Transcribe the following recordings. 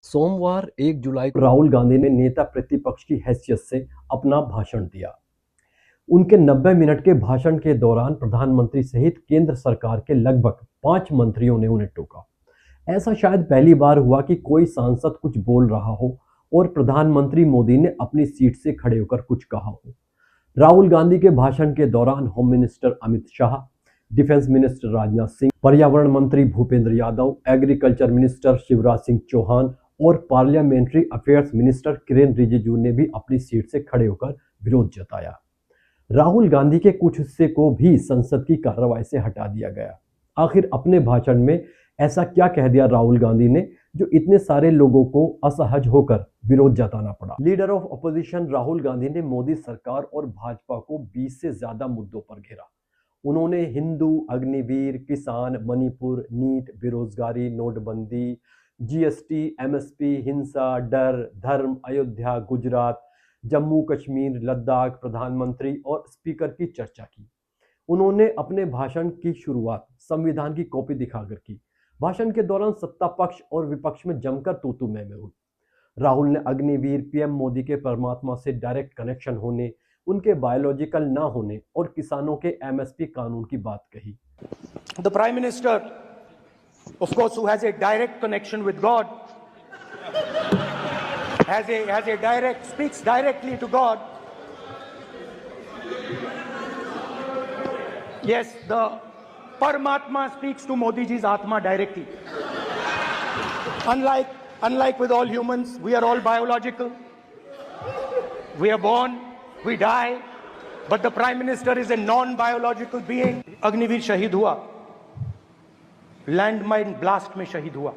सोमवार 1 जुलाई को राहुल गांधी ने नेता प्रतिपक्ष की हैसियत से अपना भाषण दिया। उनके 90 मिनट के भाषण के दौरान प्रधानमंत्री सहित केंद्र सरकार के लगभग 5 मंत्रियों ने उन्हें टोका। ऐसा शायद पहली बार हुआ कि कोई सांसद कुछ बोल रहा हो और प्रधानमंत्री मोदी ने अपनी सीट से खड़े होकर कुछ कहा हो। राहुल गांधी के भाषण के दौरान home minister Amit Shah, defence minister Rajnath Singh, पर्यावरण मंत्री भूपेंद्र यादव, एग्रीकल्चर मिनिस्टर शिवराज सिंह चौहान और parliamentary affairs minister Kiren Rijiju ने भी अपनी सीट से खड़े होकर विरोध जताया। राहुल गांधी के कुछ हिस्से को भी संसद की कार्रवाई से हटा दिया गया। आखिर अपने भाषण में ऐसा क्या कह दिया राहुल गांधी ने जो इतने सारे लोगों को असहज होकर विरोध जताना पड़ा। Leader of opposition Rahul Gandhi ने मोदी सरकार और भाजपा को 20 से ज्यादा मुद्दों पर घेरा। उन्होंने हिंदू, अग्निवीर, किसान, मणिपुर, नीट, बेरोजगारी, नोटबंदी, जीएसटी, एमएसपी, हिंसा, डर, धर्म, अयोध्या, गुजरात, जम्मू कश्मीर, लद्दाख, प्रधानमंत्री और स्पीकर की चर्चा की। उन्होंने अपने भाषण की शुरुआत संविधान की कॉपी दिखाकर की। भाषण के दौरान सत्ता पक्ष और विपक्ष में जमकर तू-तू मैं हुई। राहुल ने अग्निवीर, पीएम मोदी के परमात्मा से डायरेक्ट कनेक्शन होने, उनके बायोलॉजिकल ना होने और किसानों के एमएसपी कानून की बात कही। The Prime Minister, of course, who has a direct connection with God, speaks directly to God. Yes, the Paramatma speaks to Modi ji's Atma directly. Unlike with all humans, we are all biological. We are born, we die, but the Prime Minister is a non-biological being. Agniveer शहीद हुआ, landmine blast में शहीद हुआ।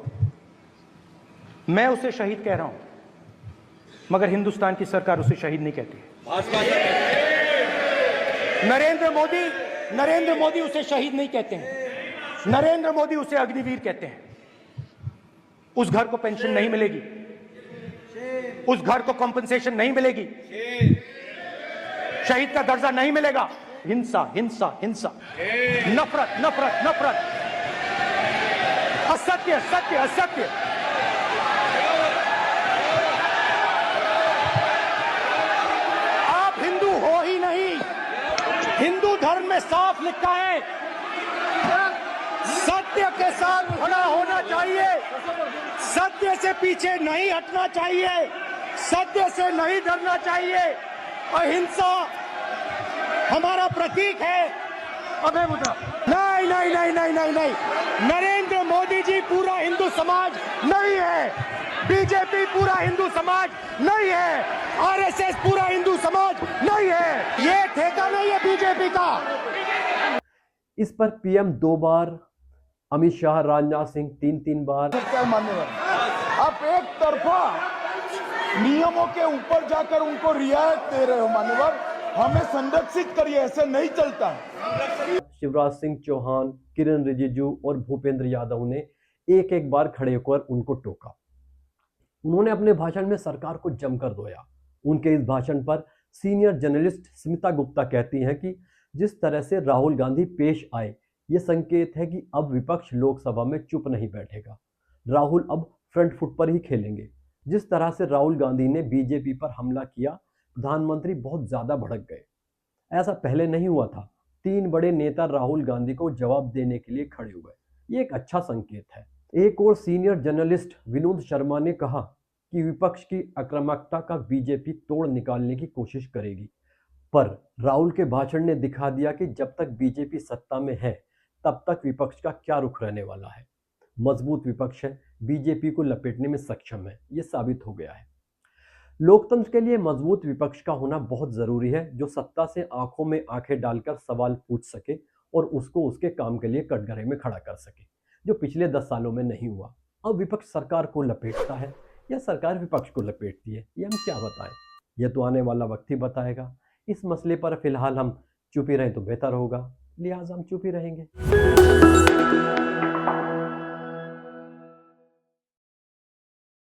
मैं उसे शहीद कह रहा हूं, मगर हिंदुस्तान की सरकार उसे शहीद नहीं कहती। नरेंद्र मोदी उसे शहीद नहीं कहते हैं। नरेंद्र मोदी उसे अग्निवीर कहते हैं। उस घर को पेंशन नहीं मिलेगी, उस घर को कॉम्पनसेशन नहीं मिलेगी, शहीद का दर्जा नहीं मिलेगा। हिंसा, हिंसा, हिंसा, नफरत, नफरत, नफरत, असत्य, सत्य, असत्य। आप हिंदू हो ही नहीं। हिंदू धर्म में साफ लिखा है, सत्य के साथ खड़ा होना चाहिए, सत्य से पीछे नहीं हटना चाहिए, सत्य से नहीं डरना चाहिए। अहिंसा हमारा प्रतीक है। अबे मुद्रा नहीं नहीं नहीं नहीं नहीं नहीं। नरेंद्र मोदी जी पूरा हिंदू समाज नहीं है, बीजेपी पूरा हिंदू समाज नहीं है, आरएसएस पूरा हिंदू समाज नहीं है। ये ठेका नहीं है बीजेपी का। इस पर पीएम 2 बार, अमित शाह, राजनाथ सिंह 3 बार। मान्यवर, आप एक तरफा नियमों के ऊपर जाकर उनको रियायत दे रहे हो। मान्यवर, हमें संरक्षित करिए, ऐसे नहीं चलता। शिवराज सिंह चौहान, किरेन रिजिजू और भूपेंद्र यादव ने एक बार खड़े होकर उनको टोका। उन्होंने अपने भाषण में सरकार को जमकर धोया। उनके इस भाषण पर सीनियर जर्नलिस्ट स्मिता गुप्ता कहती हैं कि जिस तरह से राहुल गांधी पेश आए, ये संकेत है कि अब विपक्ष लोकसभा में चुप नहीं बैठेगा। राहुल अब फ्रंट फुट पर ही खेलेंगे। जिस तरह से राहुल गांधी ने बीजेपी पर हमला किया, प्रधानमंत्री बहुत ज्यादा भड़क गए। ऐसा पहले नहीं हुआ था। 3 बड़े नेता राहुल गांधी को जवाब देने के लिए खड़े हुए। ये एक अच्छा संकेत है। एक और सीनियर जर्नलिस्ट विनोद शर्मा ने कहा कि विपक्ष की आक्रामकता का बीजेपी तोड़ निकालने की कोशिश करेगी, पर राहुल के भाषण ने दिखा दिया कि जब तक बीजेपी सत्ता में है, तब तक विपक्ष का क्या रुख रहने वाला है। मजबूत विपक्ष है, बीजेपी को लपेटने में सक्षम है, ये साबित हो गया है। लोकतंत्र के लिए मजबूत विपक्ष का होना बहुत जरूरी है, जो सत्ता से आंखों में आंखें डालकर सवाल पूछ सके और उसको उसके काम के लिए कटघरे में खड़ा कर सके, जो पिछले 10 सालों में नहीं हुआ। अब विपक्ष सरकार को लपेटता है या सरकार विपक्ष को लपेटती है, ये हम क्या बताएं? यह तो आने वाला वक्त ही बताएगा। इस मसले पर फिलहाल हम चुप ही रहें तो बेहतर होगा, लिहाजा हम चुप ही रहेंगे।